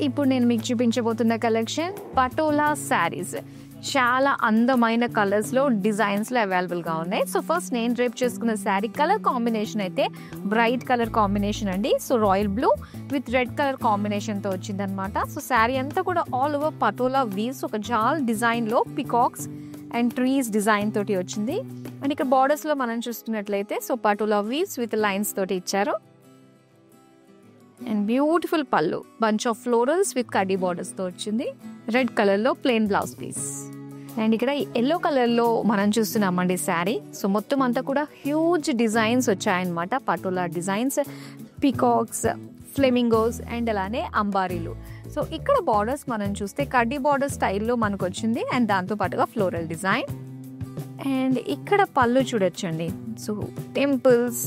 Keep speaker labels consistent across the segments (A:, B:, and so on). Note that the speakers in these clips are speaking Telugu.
A: ఇప్పుడు నేను మీకు చూపించబోతున్న కలెక్షన్ పటోలా శారీస్. చాలా అందమైన కలర్స్లో డిజైన్స్లో అవైలబుల్గా ఉన్నాయి. సో ఫస్ట్ నేను డ్రేప్ చేసుకున్న శారీ కలర్ కాంబినేషన్ అయితే బ్రైట్ కలర్ కాంబినేషన్ అండి. So royal blue with red colour కాంబినేషన్తో వచ్చిందనమాట. సో శారీ అంతా కూడా ఆల్ ఓవర్ పటోలా వీవ్స్, ఒక జాల్ డిజైన్లో పికాక్స్ అండ్ ట్రీస్ డిజైన్ తోటి వచ్చింది. అండ్ ఇక్కడ బార్డర్స్లో మనం చూస్తున్నట్లయితే so Patola weaves with lines తోటి ఇచ్చారు. And beautiful pallu, bunch of florals with కడ్డీ బార్డర్స్ తో వచ్చింది. రెడ్ కలర్ లో ప్లెయిన్ బ్లౌజ్ పీస్. అండ్ ఇక్కడ ఎల్లో కలర్ లో మనం చూస్తున్నామండి శారీ. సో మొత్తం అంతా కూడా హ్యూజ్ డిజైన్స్ వచ్చాయన్నమాట. Patola designs, peacocks, flamingos and అలానే అంబారీలు. సో ఇక్కడ బార్డర్స్ మనం చూస్తే కడ్డీ బార్డర్ స్టైల్లో మనకు వచ్చింది అండ్ దాంతో పాటుగా ఫ్లోరల్ డిజైన్. అండ్ ఇక్కడ పళ్ళు చూడొచ్చండి. సో టెంపుల్స్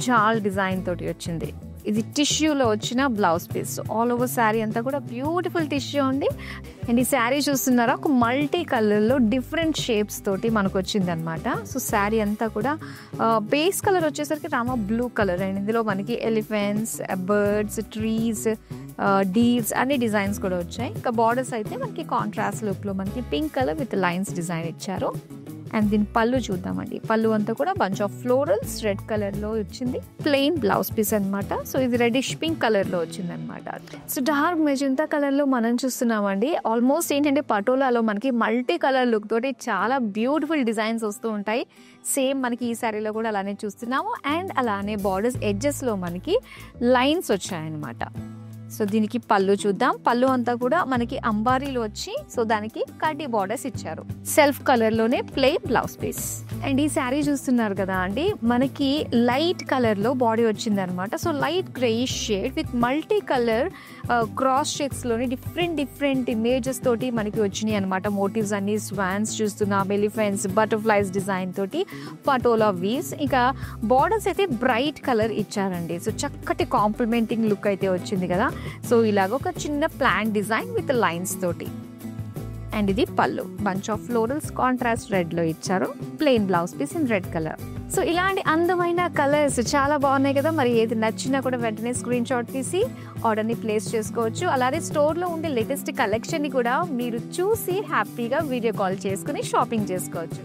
A: జాల్ డిజైన్ తోటి వచ్చింది. ఇది టిష్యూలో వచ్చిన blouse piece. All over sari అంతా కూడా బ్యూటిఫుల్ టిష్యూ ఉంది. అండ్ ఈ శారీ చూస్తున్నారా, ఒక మల్టీ కలర్లో డిఫరెంట్ షేప్స్ తోటి మనకు వచ్చింది అనమాట. సో శారీ అంతా కూడా బేస్ కలర్ వచ్చేసరికి రామా బ్లూ కలర్. అండ్ ఇందులో మనకి ఎలిఫెంట్స్, బర్డ్స్, ట్రీస్, డీర్స్ అన్ని డిజైన్స్ కూడా వచ్చాయి. ఇంకా బార్డర్స్ అయితే మనకి కాంట్రాస్ట్ లుక్లో మనకి pink colour with lines design ఇచ్చారు. అండ్ దీని పళ్ళు చూద్దామండి. పళ్ళు అంతా కూడా బంచ్ ఆఫ్ ఫ్లోరల్స్ రెడ్ కలర్లో వచ్చింది. ప్లెయిన్ బ్లౌజ్ పీస్ అనమాట. సో ఇది రెడిష్ పింక్ కలర్లో వచ్చింది అనమాట. సో డార్క్ మెజంతా కలర్లో మనం చూస్తున్నామండి. ఆల్మోస్ట్ ఏంటంటే పటోలాలో మనకి మల్టీ కలర్ లుక్ తోటి చాలా బ్యూటిఫుల్ డిజైన్స్ వస్తూ ఉంటాయి. సేమ్ మనకి ఈ శారీలో కూడా అలానే చూస్తున్నాము. అండ్ అలానే బార్డర్స్ ఎడ్జెస్లో మనకి లైన్స్ వచ్చాయన్నమాట. సో దీనికి పళ్ళు చూద్దాం. పళ్ళు అంతా కూడా మనకి అంబారీలో వచ్చి సో దానికి కడ్డీ బార్డర్స్ ఇచ్చారు. సెల్ఫ్ కలర్లోనే ప్లెయిన్ బ్లౌజ్ పీస్. అండ్ ఈ శారీ చూస్తున్నారు కదా అండి, మనకి లైట్ కలర్లో బాడీ వచ్చింది అనమాట. So light greyish shade with multi colour cross షేడ్స్లోని డిఫరెంట్ ఇమేజెస్ తోటి మనకి వచ్చినాయి అనమాట. మోటివ్స్ అన్ని స్వాన్స్ చూస్తున్నాం, ఎలిఫెంట్స్, బటర్ఫ్లైస్ డిజైన్ తోటి పటోలా వీవ్స్. ఇంకా బార్డర్స్ అయితే బ్రైట్ కలర్ ఇచ్చారండి. సో చక్కటి కాంప్లిమెంటింగ్ లుక్ అయితే వచ్చింది కదా. సో ఇలాగ ఒక చిన్న ప్లాంట్ డిజైన్ విత్ లైన్స్ తోటి. అండ్ ఇది pallu, bunch of florals contrast red లో ఇచ్చారు. Plain blouse piece in red colour. So ఇలాంటి అందమైన కలర్స్ చాలా బాగున్నాయి కదా. మరి ఏది నచ్చినా కూడా వెంటనే స్క్రీన్ షాట్ తీసి ఆర్డర్ని ప్లేస్ చేసుకోవచ్చు. అలాగే స్టోర్లో ఉండే లేటెస్ట్ కలెక్షన్ని కూడా మీరు చూసి హ్యాపీగా వీడియో కాల్ చేసుకుని షాపింగ్ చేసుకోవచ్చు.